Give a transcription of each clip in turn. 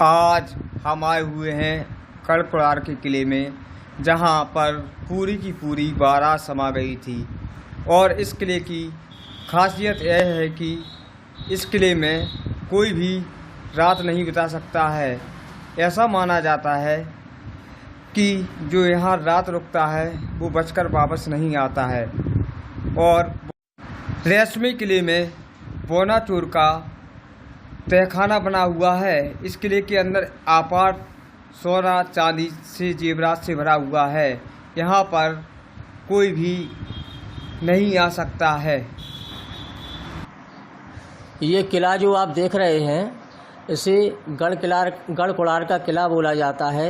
आज हम आए हुए हैं गढ़कुरार के किले में, जहां पर पूरी की पूरी बारात समा गई थी। और इस किले की खासियत यह है कि इस किले में कोई भी रात नहीं बिता सकता है। ऐसा माना जाता है कि जो यहाँ रात रुकता है वो बचकर वापस नहीं आता है। और रहस्यमय किले में बोनाचोर का तहखाना बना हुआ है। इस किले के अंदर आपार सोना चांदी से जेवरात से भरा हुआ है। यहाँ पर कोई भी नहीं आ सकता है। ये किला जो आप देख रहे हैं इसे गढ़कुरार का किला बोला जाता है।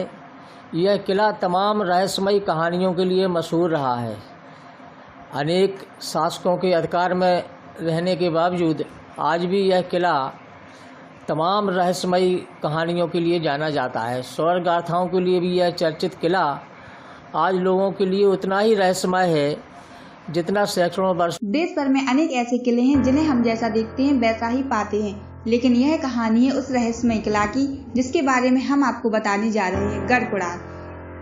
यह किला तमाम रहस्यमयी कहानियों के लिए मशहूर रहा है। अनेक शासकों के अधिकार में रहने के बावजूद आज भी यह किला तमाम रहस्यमयी कहानियों के लिए जाना जाता है। स्वर्ग गाथाओं के लिए भी यह चर्चित किला आज लोगों के लिए उतना ही रहस्यमय है जितना सैकड़ों वर्ष। देश भर में अनेक ऐसे किले हैं जिन्हें हम जैसा देखते हैं वैसा ही पाते हैं, लेकिन यह कहानी है उस रहस्यमय किला की जिसके बारे में हम आपको बताने जा रहे हैं। गढ़कुरार,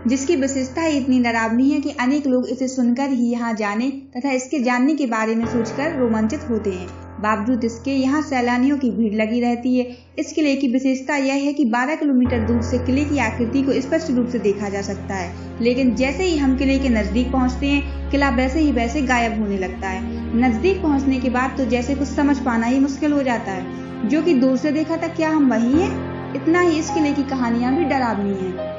जिसकी विशेषता इतनी डरावनी है कि अनेक लोग इसे सुनकर ही यहाँ जाने तथा इसके जानने के बारे में सोचकर रोमांचित होते हैं। बावजूद इसके यहाँ सैलानियों की भीड़ लगी रहती है। इस किले की विशेषता यह है कि 12 किलोमीटर दूर से किले की आकृति को स्पष्ट रूप से देखा जा सकता है, लेकिन जैसे ही हम किले के नजदीक पहुँचते हैं किला वैसे ही वैसे गायब होने लगता है। नजदीक पहुँचने के बाद तो जैसे कुछ समझ पाना ही मुश्किल हो जाता है, जो कि दूर से देखा था क्या हम वही हैं? इतना ही इस किले की कहानियां भी डरावनी हैं।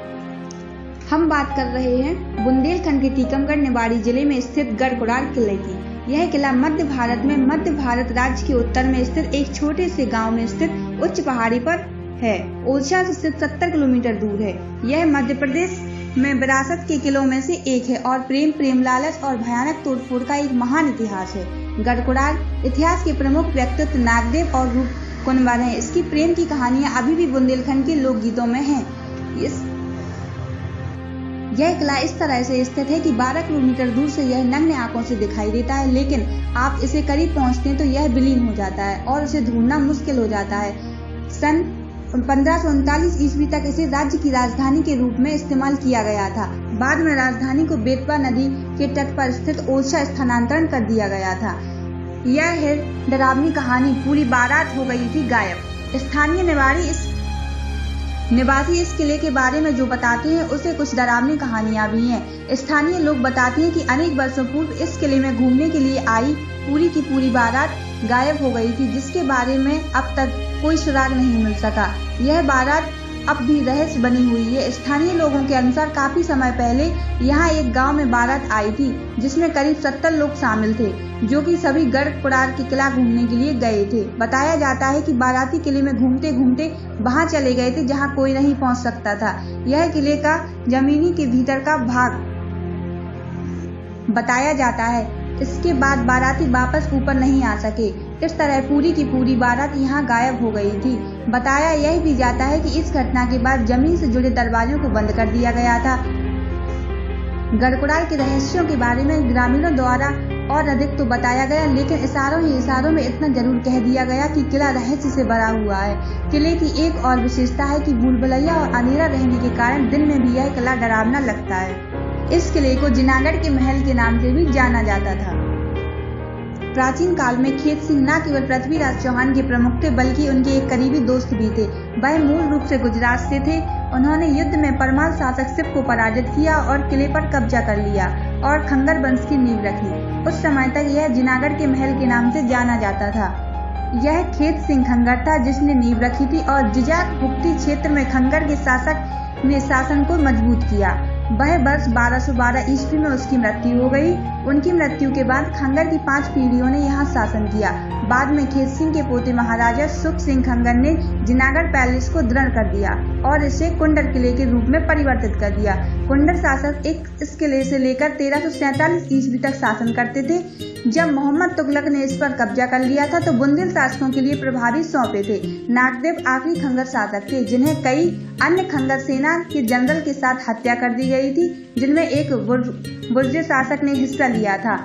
हम बात कर रहे हैं बुंदेलखंड के टीकमगढ़ निवाड़ी जिले में स्थित गढ़कुरार किले की। यह किला मध्य भारत में मध्य भारत राज्य के उत्तर में स्थित एक छोटे से गांव में स्थित उच्च पहाड़ी पर है। ओरछा से सिर्फ 70 किलोमीटर दूर है। यह मध्य प्रदेश में विरासत के किलों में से एक है और प्रेम लालच और भयानक तोड़फोड़ का एक महान इतिहास है। गढ़कुरार इतिहास के प्रमुख व्यक्तित्व नागदेव और रूपकुंवर हैं। इसकी प्रेम की कहानियां अभी भी बुंदेलखंड के लोकगीतों में हैं। यह किला इस तरह से स्थित है कि 12 किलोमीटर दूर से यह नग्न आंखों से दिखाई देता है, लेकिन आप इसे करीब पहुंचते हैं तो यह विलीन हो जाता है और उसे ढूंढना मुश्किल हो जाता है। सन 1539 ईस्वी तक इसे राज्य की राजधानी के रूप में इस्तेमाल किया गया था। बाद में राजधानी को बेतवा नदी के तट पर स्थित ओरछा स्थानांतरण कर दिया गया था। यह है डरावनी कहानी। पूरी बारात हो गई थी गायब। स्थानीय निवासी इस किले के बारे में जो बताते हैं उसे कुछ डरावनी कहानियां भी हैं। स्थानीय लोग बताते हैं कि अनेक वर्षों पूर्व इस किले में घूमने के लिए आई पूरी की पूरी बारात गायब हो गई थी, जिसके बारे में अब तक कोई सुराग नहीं मिल सका। यह बारात अब भी रहस्य बनी हुई है। स्थानीय लोगों के अनुसार काफी समय पहले यहाँ एक गांव में बारात आई थी जिसमें करीब 70 लोग शामिल थे, जो कि सभी गढ़कुरार के किला घूमने के लिए गए थे। बताया जाता है कि बाराती किले में घूमते घूमते वहां चले गए थे जहां कोई नहीं पहुंच सकता था। यह किले का जमीनी के भीतर का भाग बताया जाता है। इसके बाद बाराती वापस ऊपर नहीं आ सके। इस तरह पूरी की पूरी बारात यहाँ गायब हो गई थी। बताया यह भी जाता है कि इस घटना के बाद जमीन से जुड़े दरवाजों को बंद कर दिया गया था। गढ़कुरार के रहस्यों के बारे में ग्रामीणों द्वारा और अधिक तो बताया गया, लेकिन इशारों में इतना जरूर कह दिया गया कि किला रहस्य से भरा हुआ है। किले की एक और विशेषता है कि भूलभुलैया और अंधेरा रहने के कारण दिन में भी यह किला डरावना लगता है। इस किले को जिनागढ़ के महल के नाम से भी जाना जाता था। प्राचीन काल में खेत सिंह न केवल पृथ्वीराज चौहान के प्रमुख थे, बल्कि उनके एक करीबी दोस्त भी थे। वह मूल रूप से गुजरात से थे। उन्होंने युद्ध में परमार शासक शिव को पराजित किया और किले पर कब्जा कर लिया और खंगर वंश की नींव रखी। उस समय तक यह जिनागढ़ के महल के नाम से जाना जाता था। यह खेत सिंह खंगर था जिसने नींव रखी थी और जिजाक गुप्ती क्षेत्र में खंगर के शासक ने शासन को मजबूत किया। वह वर्ष 1212 ईस्वी में उसकी मृत्यु हो गई। उनकी मृत्यु के बाद खंगर की 5 पीढ़ियों ने यहाँ शासन किया। बाद में खेत सिंह के पोते महाराजा सुख सिंह खंगर ने जिनागढ़ पैलेस को दृढ़ कर दिया और इसे कुंडर किले के रूप में परिवर्तित कर दिया। कुंडर शासक इस किले से लेकर 1347 ईस्वी तक शासन करते थे। जब मोहम्मद तुगलक ने इस पर कब्जा कर लिया था तो बुंदेल शासकों के लिए प्रभारी सौंपे थे। नागदेव आखिरी खंगर शासक थे जिन्हें कई अन्य खंगर सेना के जनरल के साथ हत्या कर दी गई थी, जिनमें एक बुर्जे शासक ने हिस्सा लिया था।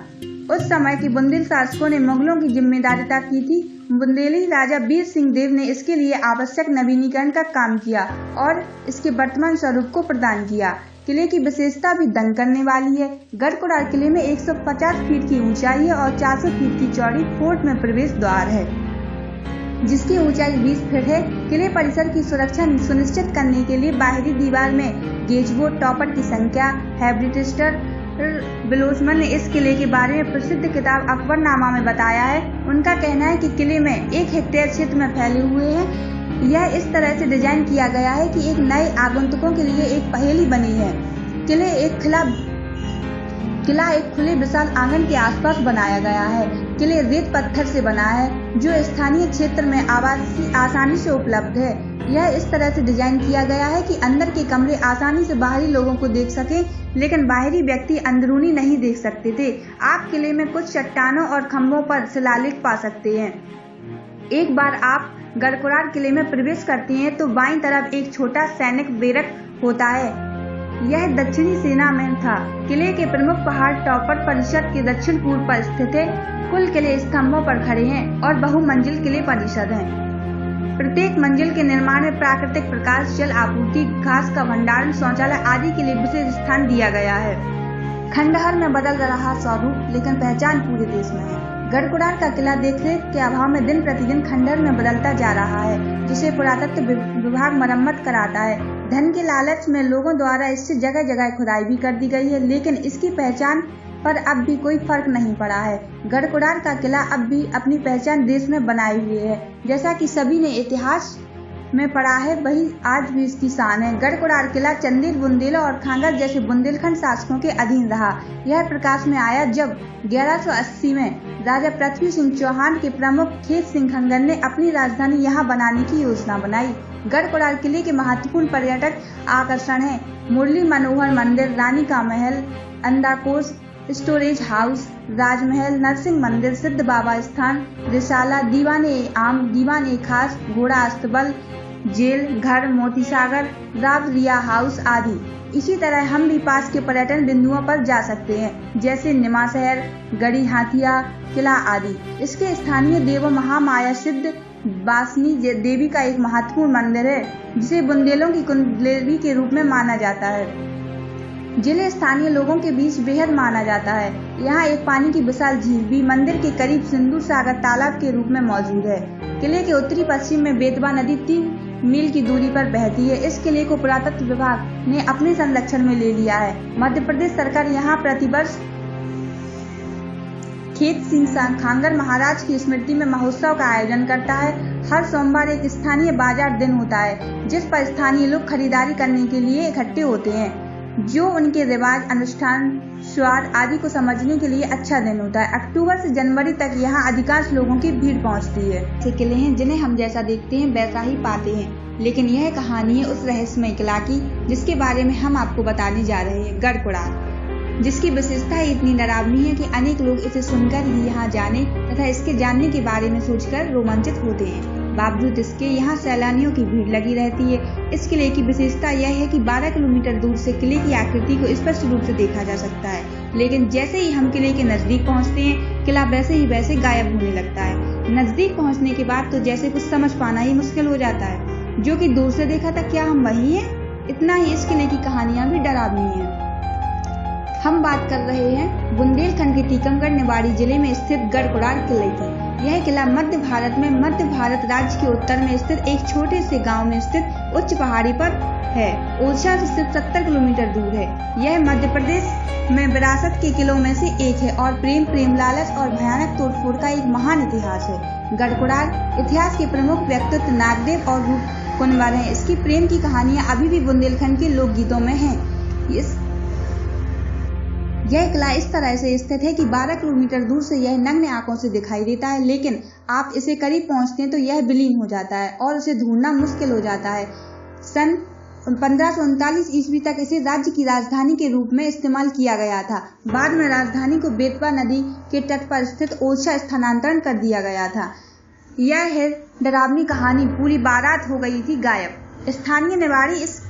उस समय के बुंदेल शासकों ने मुगलों की जिम्मेदारिता की थी। बुंदेली राजा वीर सिंह देव ने इसके लिए आवश्यक नवीनीकरण का काम किया और इसके वर्तमान स्वरूप को प्रदान किया। किले की विशेषता भी दंग करने वाली है। गढ़कुड़ार किले में 150 फीट की ऊंचाई है और 400 फीट की चौड़ी फोर्ट में प्रवेश द्वार है, जिसकी ऊंचाई 20 फीट है। किले परिसर की सुरक्षा सुनिश्चित करने के लिए बाहरी दीवार में गेजबोर्ड टॉपर की संख्या है। ब्रिटिशर बिलोसमन ने इस किले के बारे में प्रसिद्ध किताब अकबरनामा में बताया है। उनका कहना है कि किले में 1 हेक्टेयर क्षेत्र में फैले हुए हैं। यह इस तरह से डिजाइन किया गया है कि एक नए आगंतुकों के लिए एक पहेली बनी है। किला एक खुले विशाल आंगन के आसपास बनाया गया है। किले रेत पत्थर से बना है जो स्थानीय क्षेत्र में आसानी से उपलब्ध है। यह इस तरह से डिजाइन किया गया है कि अंदर के कमरे आसानी से बाहरी लोगों को देख सके, लेकिन बाहरी व्यक्ति अंदरूनी नहीं देख सकते थे। आप किले में कुछ चट्टानों और खंभों पर शिलालेख पा सकते हैं। एक बार आप गढ़कुड़ार किले में प्रवेश करते हैं तो बाईं तरफ एक छोटा सैनिक बैरक होता है। यह दक्षिणी सेना में था। किले के प्रमुख पहाड़ टॉपर परिषद के दक्षिण पूर्व पर स्थित है। कुल किले स्तंभों पर खड़े हैं और बहुमंजिल किले परिषद हैं। प्रत्येक मंजिल के निर्माण में प्राकृतिक प्रकाश, जल आपूर्ति, घास का भंडारण, शौचालय आदि के लिए विशेष स्थान दिया गया है। खंडहर में बदल रहा स्वरूप, लेकिन पहचान पूरे देश में है। गढ़कुड़ार का किला देखरेख के अभाव में दिन प्रतिदिन खंडहर में बदलता जा रहा है, जिसे पुरातत्व विभाग मरम्मत कराता है। धन के लालच में लोगों द्वारा इससे जगह जगह खुदाई भी कर दी गई है, लेकिन इसकी पहचान पर अब भी कोई फर्क नहीं पड़ा है। गढ़कुड़ार का किला अब भी अपनी पहचान देश में बनाए हुए है। जैसा कि सभी ने इतिहास में पढ़ा है, वही आज भी इसकी शान है। गढ़कुड़ार किला चंदेल, बुंदेला और खांगर जैसे बुंदेलखंड शासकों के अधीन रहा। यह प्रकाश में आया जब 1180 में राजा पृथ्वी सिंह चौहान के प्रमुख खेत सिंह खंगर ने अपनी राजधानी यहाँ बनाने की योजना बनाई। गढ़कुड़ार किले के महत्वपूर्ण पर्यटक आकर्षण हैं मुरली मनोहर मंदिर, रानी का महल, अंडाकोश, स्टोरेज हाउस, राजमहल, नरसिंह मंदिर, सिद्ध बाबा स्थान, रिसाला, दीवाने आम, दीवाने खास, घोड़ा अस्तबल, जेल घर, मोती सागर, रावरिया हाउस आदि। इसी तरह हम भी पास के पर्यटन बिंदुओं पर जा सकते हैं, जैसे निमाशहर, गढ़ी हाथिया किला आदि। इसके स्थानीय देवों महामाया सिद्ध बासनी देवी का एक महत्वपूर्ण मंदिर है, जिसे बुंदेलों की कुंडली के रूप में माना जाता है। जिले स्थानीय लोगों के बीच बेहद माना जाता है। यहाँ एक पानी की विशाल झील भी मंदिर के करीब सिंदूर सागर तालाब के रूप में मौजूद है। किले के उत्तरी पश्चिम में बेतवा नदी 3 मील की दूरी पर बहती है। इस किले को पुरातत्व विभाग ने अपने संरक्षण में ले लिया है। मध्य प्रदेश सरकार यहाँ प्रतिवर्ष खेत सिंह खांगर महाराज की स्मृति में महोत्सव का आयोजन करता है। हर सोमवार एक स्थानीय बाजार दिन होता है, जिस पर स्थानीय लोग खरीदारी करने के लिए इकट्ठे होते हैं, जो उनके रिवाज, अनुष्ठान, स्वाद आदि को समझने के लिए अच्छा दिन होता है। अक्टूबर से जनवरी तक यहाँ अधिकांश लोगों की भीड़ पहुँचती है। ऐसे किले हैं जिन्हें हम जैसा देखते हैं वैसा ही पाते हैं, लेकिन यह कहानी है उस रहस्यमय किला की जिसके बारे में हम आपको बताने जा रहे हैं। गढ़कुड़ार, जिसकी विशेषता इतनी डरावनी है कि अनेक लोग इसे सुनकर ही यहाँ जाने तथा इसके जानने के बारे में सोचकर रोमांचित होते हैं। बावजूद इसके यहाँ सैलानियों की भीड़ लगी रहती है। इस किले की विशेषता यह है कि 12 किलोमीटर दूर से किले की आकृति को स्पष्ट रूप से देखा जा सकता है, लेकिन जैसे ही हम किले के नजदीक पहुँचते हैं, किला वैसे ही वैसे गायब होने लगता है। नजदीक पहुँचने के बाद तो जैसे कुछ समझ पाना ही मुश्किल हो जाता है, जो कि दूर से देखा था क्या हम वही हैं? इतना ही इस किले की कहानियां भी डरावनी हैं। हम बात कर रहे हैं बुंदेलखंड के टीकमगढ़ निवाड़ी जिले में स्थित गढ़कुड़ार किले की। यह किला मध्य भारत में मध्य भारत राज्य के उत्तर में स्थित एक छोटे से गांव में स्थित उच्च पहाड़ी पर है। ओरछा से सिर्फ 70 किलोमीटर दूर है। यह मध्य प्रदेश में विरासत के किलों में से एक है और प्रेम लालच और भयानक तोड़फोड़ का एक महान इतिहास है। गढ़कुड़ार इतिहास के प्रमुख व्यक्तित्व नागदेव और रूप कुंवर हैं। इसकी प्रेम की कहानियां अभी भी बुंदेलखंड के लोकगीतों में हैं। यह किला इस तरह से स्थित है कि 12 किलोमीटर दूर से यह नग्न आंखों से दिखाई देता है, लेकिन आप इसे करीब पहुंचते हैं तो यह विलीन हो जाता है और इसे ढूंढना मुश्किल हो जाता है। सन 1539 ईस्वी तक इसे राज्य की राजधानी के रूप में इस्तेमाल किया गया था। बाद में राजधानी को बेतवा नदी के तट पर स्थित ओरछा स्थानांतरण कर दिया गया था। यह है डरावनी कहानी। पूरी बारात हो गई थी गायब। स्थानीय निवाड़ी इस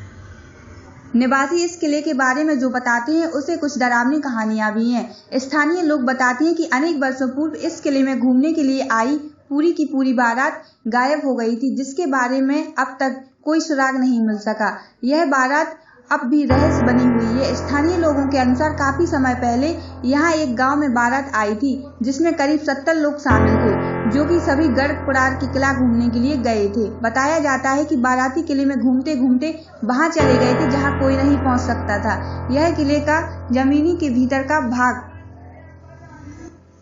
निवासी इस किले के बारे में जो बताते हैं उसे कुछ डरावनी कहानियां भी हैं। स्थानीय लोग बताते हैं कि अनेक वर्षों पूर्व इस किले में घूमने के लिए आई पूरी की पूरी बारात गायब हो गई थी, जिसके बारे में अब तक कोई सुराग नहीं मिल सका। यह बारात अब भी रहस्य बनी हुई है। स्थानीय लोगों के अनुसार काफी समय पहले यहाँ एक गांव में बारात आई थी, जिसमें करीब 70 लोग शामिल थे, जो कि सभी गढ़ कुड़ार के किला घूमने के लिए गए थे। बताया जाता है कि बाराती किले में घूमते घूमते वहां चले गए थे जहां कोई नहीं पहुंच सकता था। यह किले का जमीनी के भीतर का भाग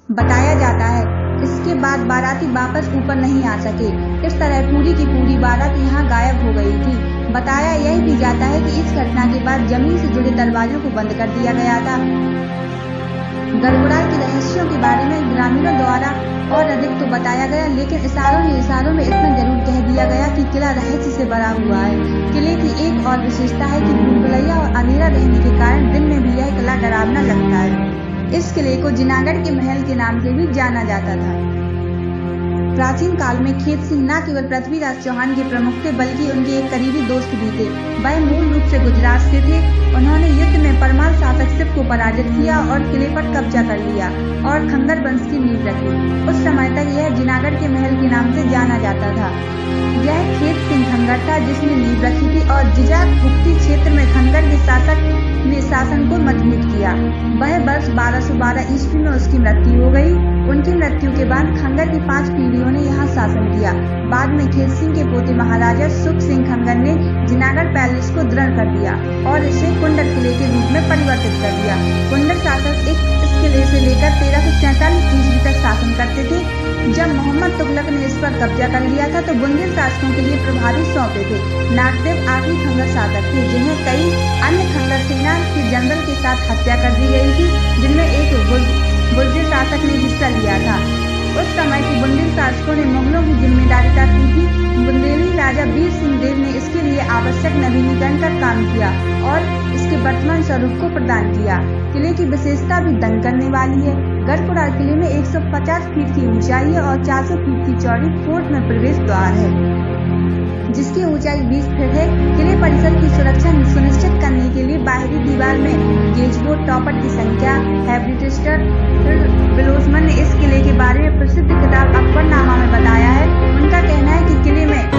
बताया जाता है। इसके बाद बाराती वापस ऊपर नहीं आ सके। इस तरह पूरी की पूरी बारात यहाँ गायब हो गई थी। बताया यह भी जाता है कि इस घटना के बाद जमीन से जुड़े दरवाजों को बंद कर दिया गया था। गढ़कुड़ार के रहस्यों के बारे में ग्रामीणों द्वारा और अधिक तो बताया गया, लेकिन इशारों में इतना जरूर कह दिया गया कि किला रहस्य से भरा हुआ है। किले की एक और विशेषता है कि भूल भुलैया और अंधेरा रहने के कारण दिन में भी यह किला डरावना लगता है। इस किले को जिनागढ़ के महल के नाम से भी जाना जाता था। प्राचीन काल में खेत सिंह न केवल पृथ्वीराज चौहान के प्रमुख थे, बल्कि उनके एक करीबी दोस्त भी थे। वह मूल रूप से गुजरात से थे। उन्होंने युद्ध में परमार शासक शिव को पराजित किया और किले पर कब्जा कर लिया और खंगर वंश की नींव रखी। उस समय तक यह जिनागढ़ के महल के नाम से जाना जाता था। यह खेत सिंह खंगर था जिसने नींव रखी थी और जिजाक भुक्ति क्षेत्र में खंगर के शासक ने शासन को मजबूत किया। वह वर्ष 1212 ईस्वी में उसकी मृत्यु हो गई। उनकी मृत्यु के बाद खंगर की 5 पीढ़ियों ने यहाँ शासन किया। बाद में खेत सिंह के पोते महाराजा सुख सिंह खंगर ने जिनागढ़ पैलेस को दृढ़ कर दिया और इसे कुंडर किले के रूप में परिवर्तित कर दिया। कुंडर शासक इस किले से लेकर 1347 ईस्वी तक शासन करते थे। जब मोहम्मद तुगलक ने इस पर कब्जा कर लिया था तो बुंदेल शासकों के लिए प्रभारी सौंपे थे। नागदेव आखिरी खंगर शासक थे, जिन्हें कई अन्य खंगर सेना के जनरल के साथ हत्या कर दी गई थी, जिनमें एक बुलबुल शासक ने हिस्सा लिया था। उस समय के बुंदेल शासकों ने मुगलों की जिम्मेदारी की थी। बुंदेली राजा वीर सिंह देव ने इसके लिए आवश्यक नवीनीकरण का काम किया और इसके वर्तमान स्वरूप को प्रदान किया। किले की विशेषता भी दंग करने वाली है। गढ़कुड़ार किले में 150 फीट की ऊंचाई है और 400 फीट की चौड़ी फोर्ट में प्रवेश द्वार है, जिसकी ऊंचाई 20 फीट है। किले परिसर की सुरक्षा सुनिश्चित करने के लिए बाहरी दीवार में गेजबोर्ड टॉपर की संख्या हैबिटेस्टर बिलोसमन ने इस किले के बारे में प्रसिद्ध किताब अकबरनामा में बताया है। उनका कहना है कि किले में